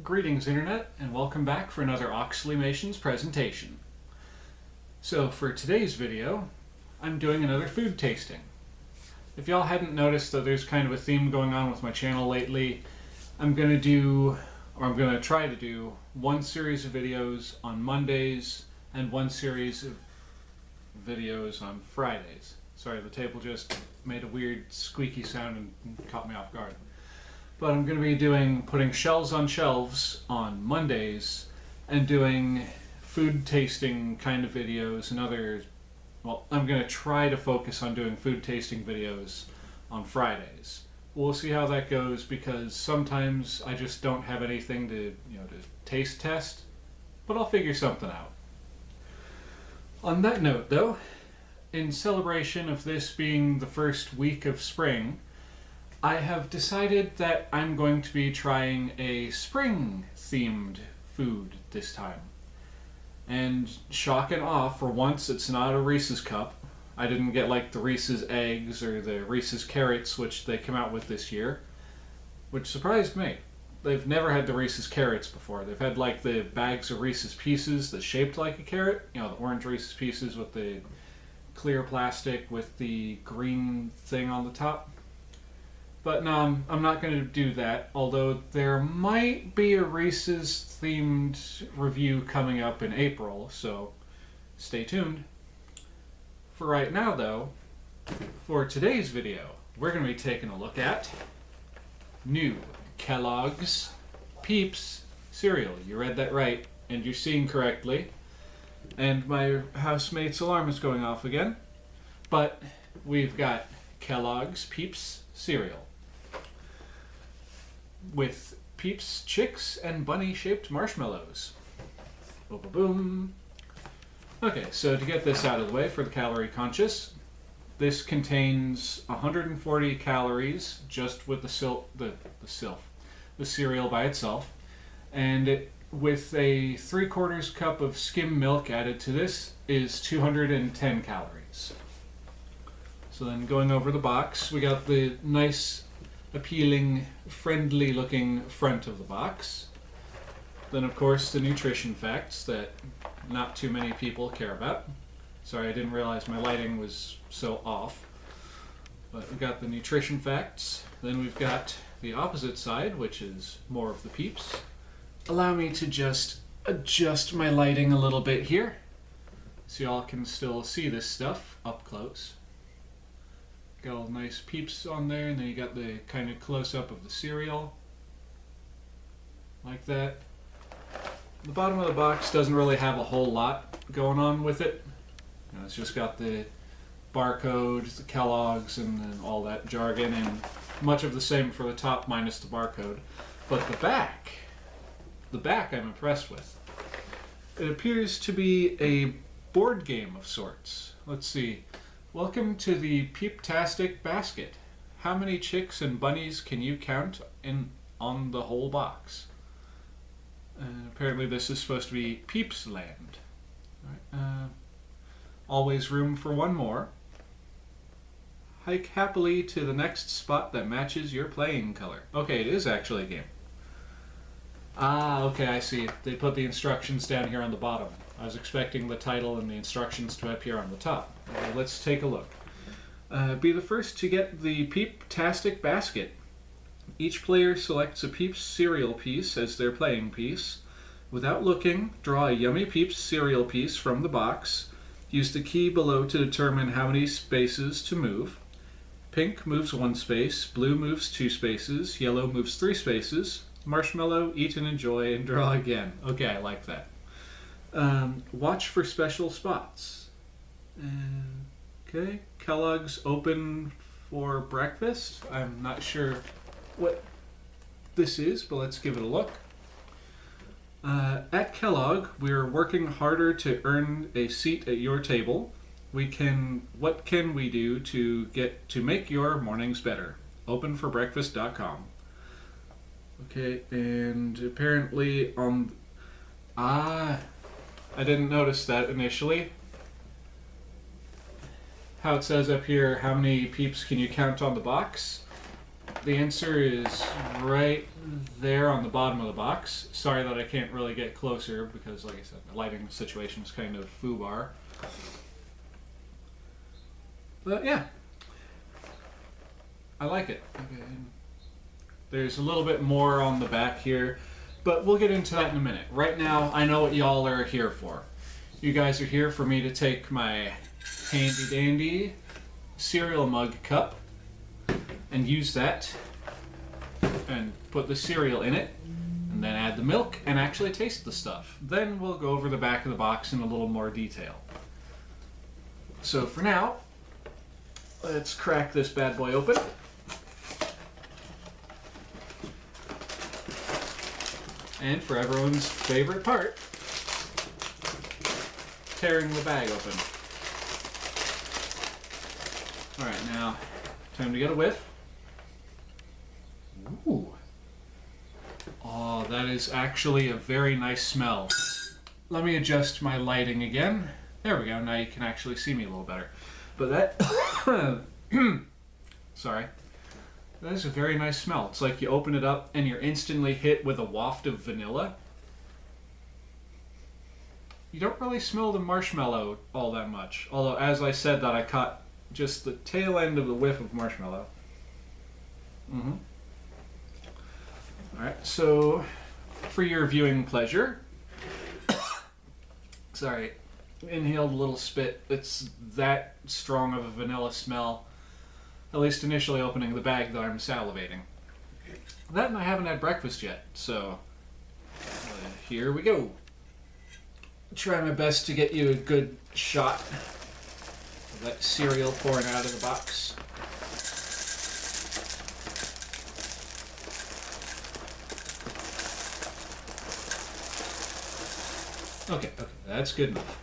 Greetings Internet, and welcome back for another Oxleymations presentation. So for today's video, I'm doing another food tasting. If y'all hadn't noticed that there's kind of a theme going on with my channel lately, I'm going to try to do one series of videos on Mondays and one series of videos on Fridays. Sorry, the table just made a weird squeaky sound and caught me off guard. But I'm going to be putting shelves on shelves on Mondays and doing food tasting kind of videos and I'm going to try to focus on doing food tasting videos on Fridays. We'll see how that goes because sometimes I just don't have anything to taste test, but I'll figure something out. On that note though, in celebration of this being the first week of spring, I have decided that I'm going to be trying a spring-themed food this time. And shock and awe, for once it's not a Reese's cup. I didn't get like the Reese's eggs or the Reese's carrots which they came out with this year, which surprised me. They've never had the Reese's carrots before. They've had like the bags of Reese's Pieces that's shaped like a carrot, the orange Reese's Pieces with the clear plastic with the green thing on the top. But no, I'm not going to do that, although there might be a Reese's themed review coming up in April, so stay tuned. For right now though, for today's video, we're going to be taking a look at new Kellogg's PEEPS cereal. You read that right, and you're seeing correctly. And my housemate's alarm is going off again. But we've got Kellogg's PEEPS cereal with Peeps chicks and bunny-shaped marshmallows. Boom, boom, boom. Okay, so to get this out of the way for the calorie conscious, this contains 140 calories just with the cereal by itself, and with a 3/4 cup of skim milk added to this is 210 calories. So then going over the box, we got the nice appealing, friendly looking front of the box. Then of course the nutrition facts that not too many people care about. Sorry, I didn't realize my lighting was so off. But we've got the nutrition facts. Then we've got the opposite side, which is more of the Peeps. Allow me to just adjust my lighting a little bit here so y'all can still see this stuff up close. Got all nice Peeps on there, and then you got the kind of close-up of the cereal. Like that. The bottom of the box doesn't really have a whole lot going on with it. It's just got the barcode, the Kellogg's, and then all that jargon, and much of the same for the top minus the barcode. But the back I'm impressed with. It appears to be a board game of sorts. Let's see. Welcome to the Peep-tastic basket. How many chicks and bunnies can you count on the whole box? Apparently this is supposed to be Peeps Land. Right, always room for one more. Hike happily to the next spot that matches your playing color. Okay, it is actually a game. Ah, okay, I see. They put the instructions down here on the bottom. I was expecting the title and the instructions to appear on the top. Let's take a look. Be the first to get the Peep-tastic basket. Each player selects a Peeps cereal piece as their playing piece. Without looking, draw a yummy Peeps cereal piece from the box. Use the key below to determine how many spaces to move. Pink moves 1 space, blue moves 2 spaces, yellow moves 3 spaces. Marshmallow, eat and enjoy, and draw again. Okay, I like that. Watch for special spots. Okay, Kellogg's open for breakfast. I'm not sure what this is, but let's give it a look. At Kellogg, we're working harder to earn a seat at your table. What can we do to make your mornings better? Openforbreakfast.com. Okay, and apparently I didn't notice that initially. How it says up here, how many Peeps can you count on the box? The answer is right there on the bottom of the box. Sorry that I can't really get closer because, like I said, the lighting situation is kind of foobar. But yeah, I like it. Okay. There's a little bit more on the back here, but we'll get into that in a minute. Right now, I know what y'all are here for. You guys are here for me to take my handy dandy cereal mug cup and use that and put the cereal in it and then add the milk and actually taste the stuff. Then we'll go over the back of the box in a little more detail. So for now, let's crack this bad boy open. And for everyone's favorite part, tearing the bag open. Alright, now, time to get a whiff. Ooh. Oh, that is actually a very nice smell. Let me adjust my lighting again. There we go, now you can actually see me a little better. But that... Sorry. That is a very nice smell. It's like you open it up and you're instantly hit with a waft of vanilla. You don't really smell the marshmallow all that much. Although, as I said that, I caught just the tail end of the whiff of marshmallow. Alright, so for your viewing pleasure, sorry, inhaled a little spit. It's that strong of a vanilla smell, at least initially opening the bag, that I'm salivating. That and I haven't had breakfast yet, so here we go. Try my best to get you a good shot of that cereal pouring out of the box. Okay, that's good enough.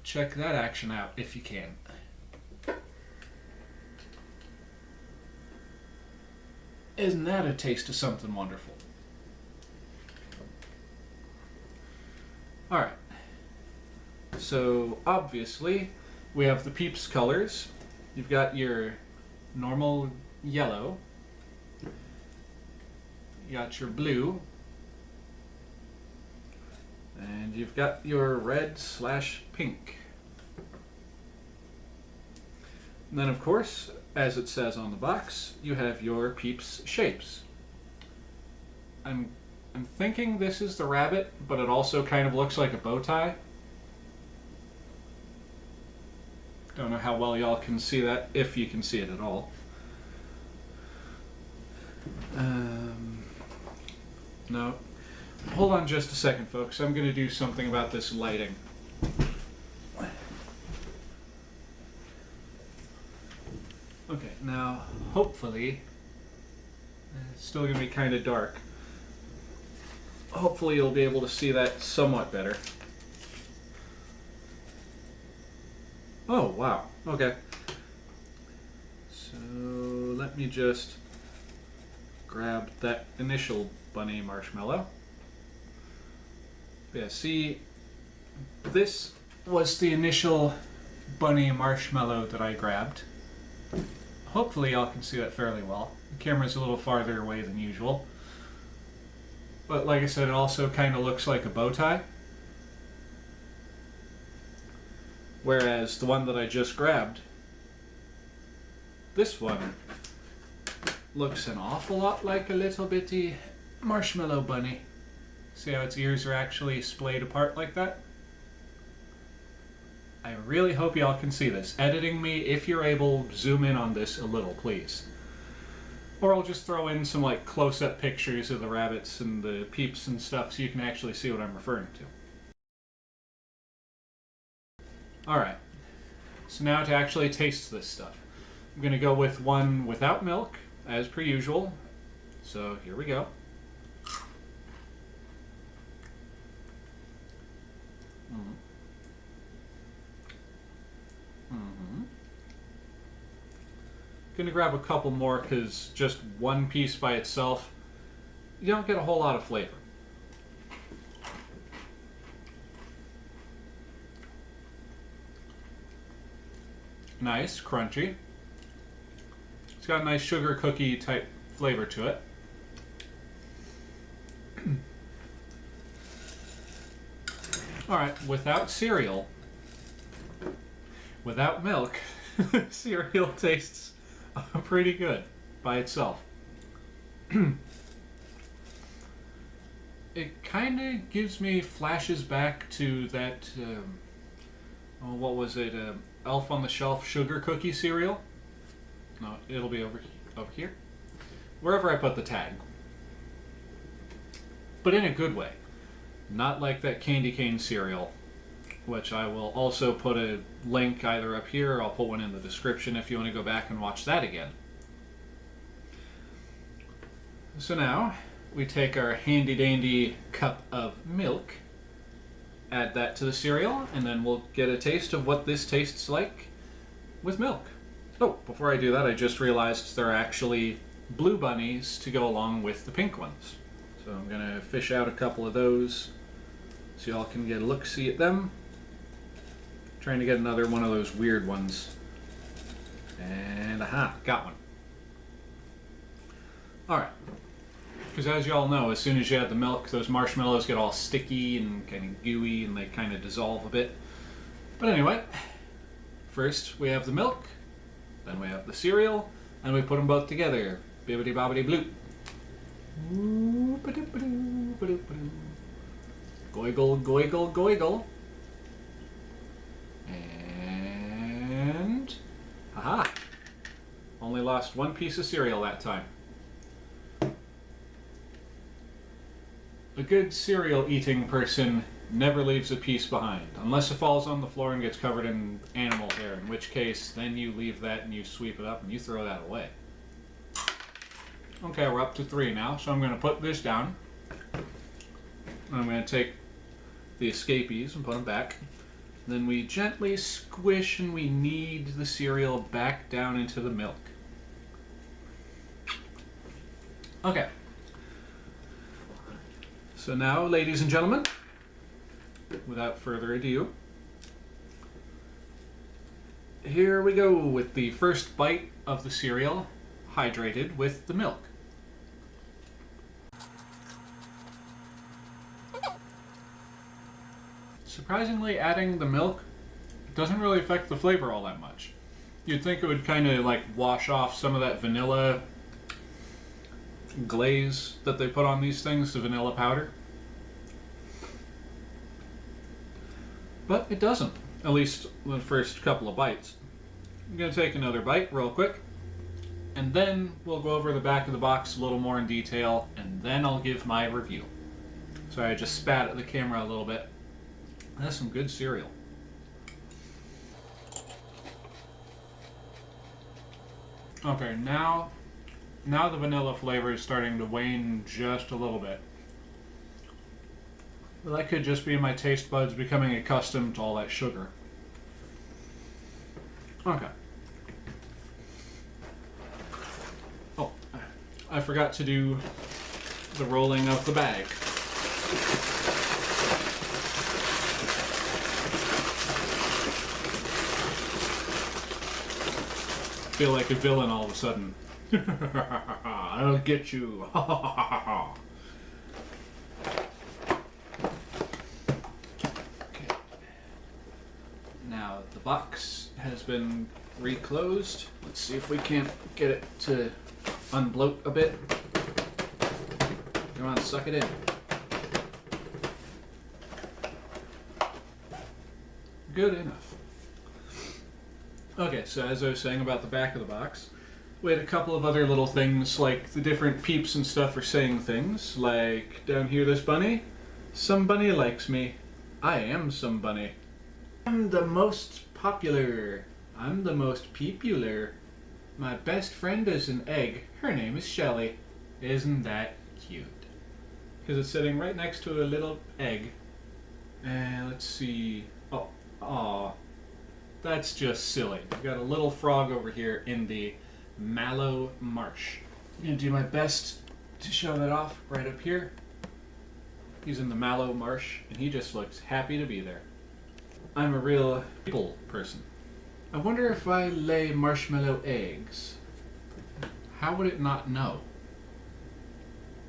Check that action out if you can. Isn't that a taste of something wonderful? Alright, so obviously we have the Peeps colors. You've got your normal yellow, you got your blue, and you've got your red/pink. And then of course, as it says on the box, you have your Peeps shapes. I'm thinking this is the rabbit, but it also kind of looks like a bow tie. Don't know how well y'all can see that, if you can see it at all. No. Hold on just a second, folks. I'm going to do something about this lighting. Okay, now, hopefully, it's still going to be kind of dark. Hopefully you'll be able to see that somewhat better. Oh, wow. Okay. So, let me just grab that initial bunny marshmallow. Yeah, see, this was the initial bunny marshmallow that I grabbed. Hopefully y'all can see that fairly well. The camera's a little farther away than usual. But like I said, it also kind of looks like a bow tie. Whereas the one that I just grabbed, this one, looks an awful lot like a little bitty marshmallow bunny. See how its ears are actually splayed apart like that? I really hope y'all can see this. Editing me, if you're able, zoom in on this a little, please. Or I'll just throw in some like close-up pictures of the rabbits and the Peeps and stuff so you can actually see what I'm referring to. Alright, so now to actually taste this stuff. I'm going to go with one without milk, as per usual. So here we go. Gonna grab a couple more because just one piece by itself, you don't get a whole lot of flavor. Nice, crunchy. got a nice sugar cookie type flavor to it. Alright, without cereal, without milk, cereal tastes pretty good by itself. It kind of gives me flashes back to that, what was it, Elf on the Shelf sugar cookie cereal? No, it'll be over here. Wherever I put the tag. But in a good way. Not like that candy cane cereal, which I will also put a link either up here or I'll put one in the description if you want to go back and watch that again. So now, we take our handy dandy cup of milk, add that to the cereal, and then we'll get a taste of what this tastes like with milk. Oh, before I do that, I just realized there are actually blue bunnies to go along with the pink ones. So I'm going to fish out a couple of those so y'all can get a look-see at them. Trying to get another one of those weird ones. And aha, got one. Alright. Because as y'all know, as soon as you add the milk, those marshmallows get all sticky and kind of gooey and they kind of dissolve a bit. But anyway, first we have the milk, then we have the cereal, and we put them both together. Bibbidi bobbidi bloop. Goigle, goigle, goigle. And haha! Only lost one piece of cereal that time. A good cereal eating person never leaves a piece behind, unless it falls on the floor and gets covered in animal hair, in which case then you leave that and you sweep it up and you throw that away. Okay, we're up to 3 now, so I'm going to put this down. I'm going to take the escapees and put them back. Then we gently squish and we knead the cereal back down into the milk. Okay. So now, ladies and gentlemen, without further ado, here we go with the first bite of the cereal, hydrated with the milk. Surprisingly, adding the milk doesn't really affect the flavor all that much. You'd think it would kind of like wash off some of that vanilla glaze that they put on these things, the vanilla powder. But it doesn't, at least the first couple of bites. I'm going to take another bite real quick, and then we'll go over the back of the box a little more in detail, and then I'll give my review. Sorry, I just spat at the camera a little bit. That's some good cereal. Okay, now the vanilla flavor is starting to wane just a little bit. But that could just be my taste buds becoming accustomed to all that sugar. Okay. Oh, I forgot to do the rolling of the bag. I feel like a villain all of a sudden. I'll get you. Okay. Now the box has been reclosed. Let's see if we can't get it to unbloat a bit. Come on, suck it in. Good enough. Okay, so as I was saying about the back of the box, we had a couple of other little things, like the different peeps and stuff are saying things, like down here this bunny, some bunny likes me, I am some bunny. I'm the most popular, I'm the most peepular, my best friend is an egg, her name is Shelly. Isn't that cute? Because it's sitting right next to a little egg. And let's see, oh, aw. That's just silly. I've got a little frog over here in the mallow marsh. I'm going to do my best to show that off right up here. He's in the mallow marsh, and he just looks happy to be there. I'm a real people person. I wonder if I lay marshmallow eggs. How would it not know?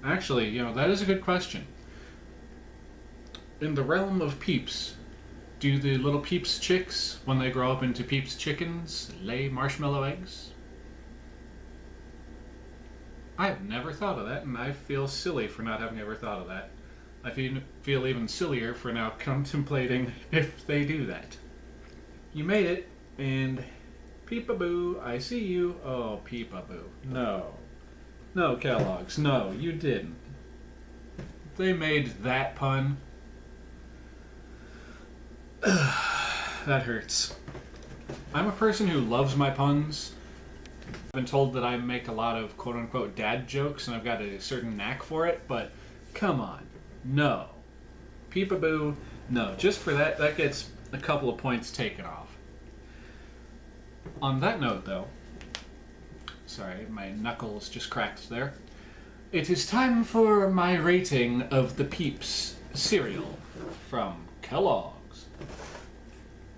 Actually, that is a good question. In the realm of Peeps, do the little Peeps chicks, when they grow up into Peeps chickens, lay marshmallow eggs? I've never thought of that, and I feel silly for not having ever thought of that. I feel even sillier for now contemplating if they do that. You made it, and Peep-a-boo, I see you. Oh, Peep-a-boo. No. No, Kellogg's. No, you didn't. They made that pun. That hurts. I'm a person who loves my puns. I've been told that I make a lot of quote-unquote dad jokes, and I've got a certain knack for it, but come on. No. Peep-a-boo. No. Just for that, that gets a couple of points taken off. On that note, though, sorry, my knuckles just cracked there. It is time for my rating of the Peeps cereal from Kellogg's.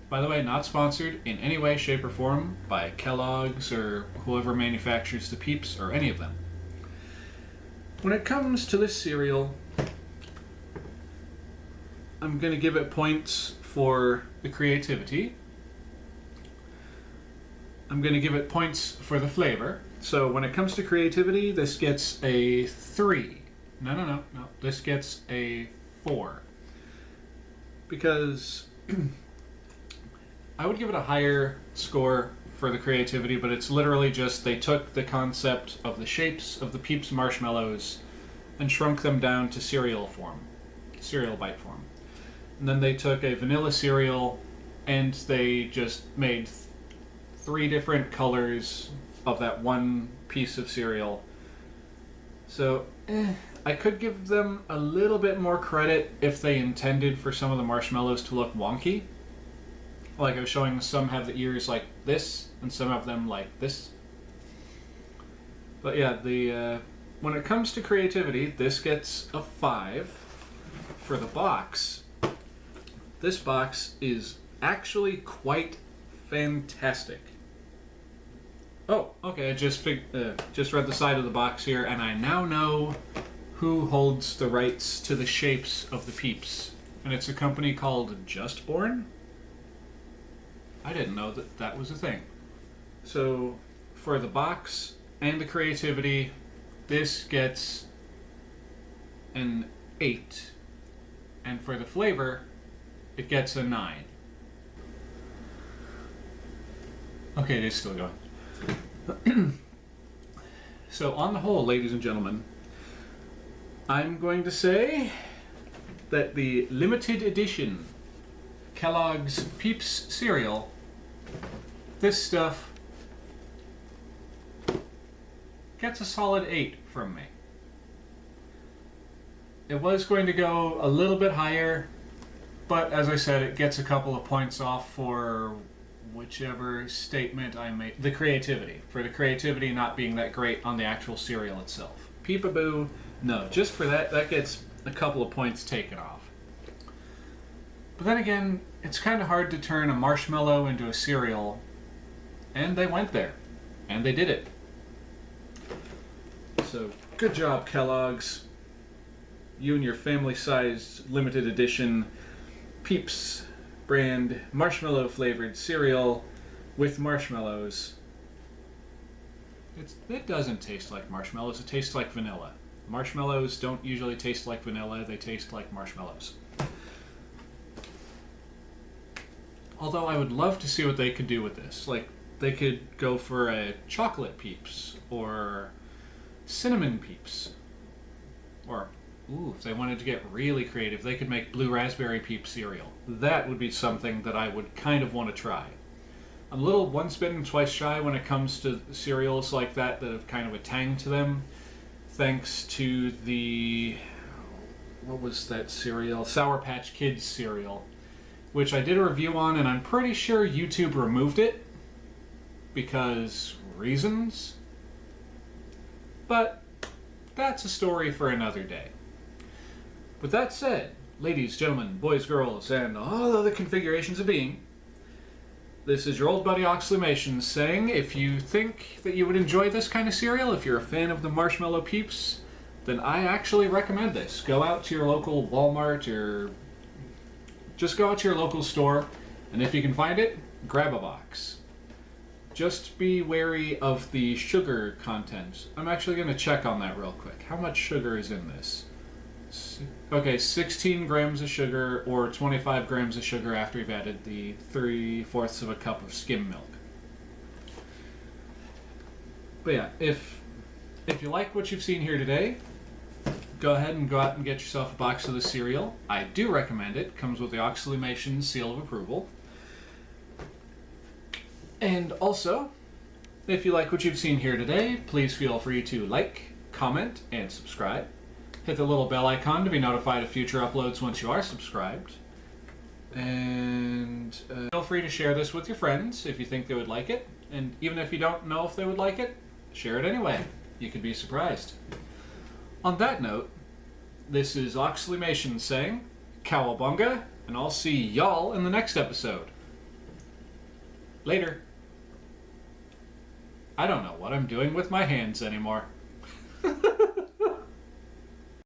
By the way, not sponsored in any way, shape, or form by Kellogg's or whoever manufactures the Peeps or any of them. When it comes to this cereal, I'm going to give it points for the creativity. I'm going to give it points for the flavor. So when it comes to creativity, this gets a 3. No. This gets a 4. Because I would give it a higher score for the creativity, but it's literally just they took the concept of the shapes of the Peeps marshmallows and shrunk them down to cereal bite form. And then they took a vanilla cereal and they just made 3 different colors of that one piece of cereal. So, I could give them a little bit more credit if they intended for some of the marshmallows to look wonky. Like I was showing, some have the ears like this, and some have them like this. But yeah, when it comes to creativity, this gets a 5. For the box, this box is actually quite fantastic. Oh, okay, I just read the side of the box here, and I now know who holds the rights to the shapes of the Peeps. And it's a company called Just Born? I didn't know that that was a thing. So, for the box and the creativity, this gets an 8. And for the flavor, it gets a 9. Okay, it is still going. So, on the whole, ladies and gentlemen, I'm going to say that the limited edition Kellogg's Peeps cereal, this stuff, gets a solid 8 from me. It was going to go a little bit higher, but as I said, it gets a couple of points off for whichever statement I made. The creativity. For the creativity not being that great on the actual cereal itself. Peep-a-boo, no. Just for that, that gets a couple of points taken off. But then again, it's kind of hard to turn a marshmallow into a cereal, and they went there. And they did it. So, good job, Kellogg's. You and your family-sized limited edition Peeps brand marshmallow flavored cereal with marshmallows. It doesn't taste like marshmallows, it tastes like vanilla. Marshmallows don't usually taste like vanilla, they taste like marshmallows. Although I would love to see what they could do with this. Like, they could go for a chocolate Peeps, or cinnamon Peeps, or if they wanted to get really creative, they could make blue raspberry Peep cereal. That would be something that I would kind of want to try. I'm a little once bitten, twice shy when it comes to cereals like that have kind of a tang to them. Thanks to the... what was that cereal? Sour Patch Kids cereal. Which I did a review on, and I'm pretty sure YouTube removed it. Because reasons. But that's a story for another day. With that said, ladies, gentlemen, boys, girls, and all other configurations of being, This is your old buddy Oxleymations saying, if you think that you would enjoy this kind of cereal, if you're a fan of the Marshmallow Peeps, then I actually recommend this. Go out to your local Walmart or just go out to your local store, and if you can find it, grab a box. Just be wary of the sugar content. I'm actually going to check on that real quick. How much sugar is in this? Okay, 16 grams of sugar or 25 grams of sugar after you've added the 3/4 of a cup of skim milk. But yeah, if you like what you've seen here today, go ahead and go out and get yourself a box of the cereal. I do recommend it. Comes with the Oxleymations seal of approval. And also, if you like what you've seen here today, please feel free to like, comment, and subscribe. Hit the little bell icon to be notified of future uploads once you are subscribed. And feel free to share this with your friends if you think they would like it. And even if you don't know if they would like it, share it anyway. You could be surprised. On that note, this is Oxleymations saying, Cowabunga, and I'll see y'all in the next episode. Later. I don't know what I'm doing with my hands anymore.